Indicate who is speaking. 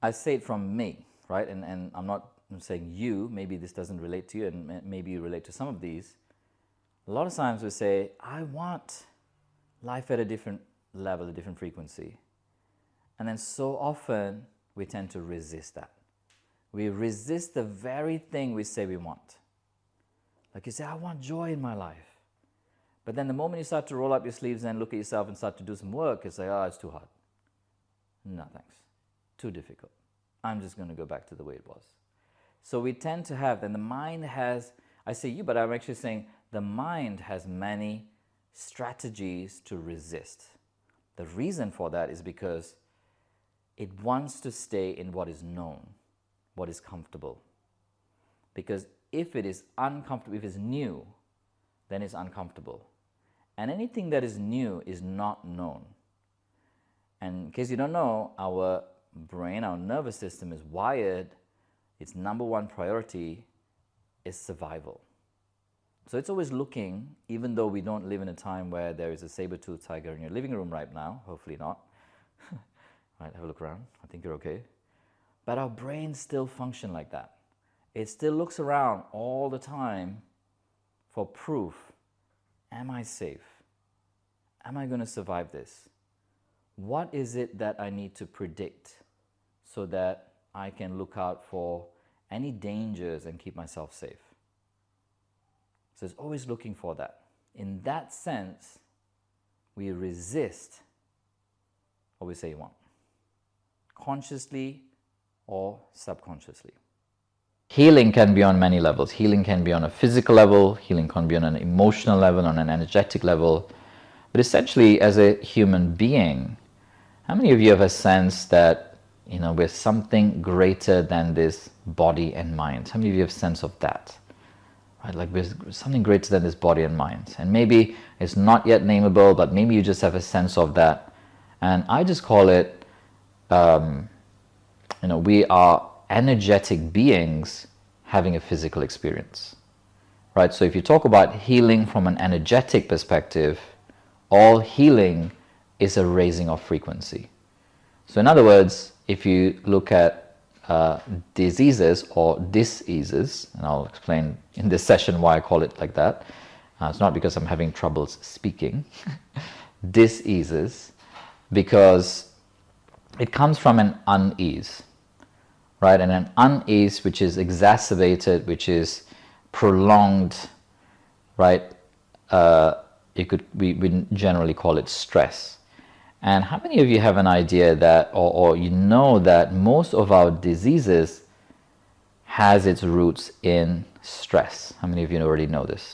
Speaker 1: I say it from me, right? And I'm saying you, maybe this doesn't relate to you, and maybe you relate to some of these. A lot of times we say, I want life at a different level, a different frequency. And then so often we tend to resist that. We resist the very thing we say we want. Like you say, I want joy in my life. But then the moment you start to roll up your sleeves and look at yourself and start to do some work, it's like, oh, it's too hard. No, thanks. Too difficult. I'm just going to go back to the way it was. So we tend to have, then the mind has, I say you, but I'm actually saying the mind has many strategies to resist. The reason for that is because it wants to stay in what is known, what is comfortable. Because if it is uncomfortable, if it's new, then it's uncomfortable. And anything that is new is not known. And in case you don't know, our brain, our nervous system is wired, its number one priority is survival. So it's always looking, even though we don't live in a time where there is a saber-toothed tiger in your living room right now, hopefully not. Right, have a look around, I think you're okay. But our brains still function like that. It still looks around all the time for proof. Am I safe? Am I going to survive this? What is it that I need to predict so that I can look out for any dangers and keep myself safe? So it's always looking for that. In that sense, we resist what we say we want, consciously or subconsciously. Healing can be on many levels. Healing can be on a physical level, healing can be on an emotional level, on an energetic level. But essentially, as a human being, how many of you have a sense that, we're something greater than this body and mind? How many of you have a sense of that? Right? Like we're something greater than this body and mind. And maybe it's not yet nameable, but maybe you just have a sense of that. And I just call it, we are energetic beings having a physical experience, right? So if you talk about healing from an energetic perspective, all healing is a raising of frequency. So in other words, if you look at diseases or diseases, and I'll explain in this session why I call it like that. It's not because I'm having troubles speaking. Diseases, because it comes from an unease. Right, and an unease which is exacerbated, which is prolonged, right? We generally call it stress. And how many of you have an idea that, or that most of our diseases has its roots in stress? How many of you already know this?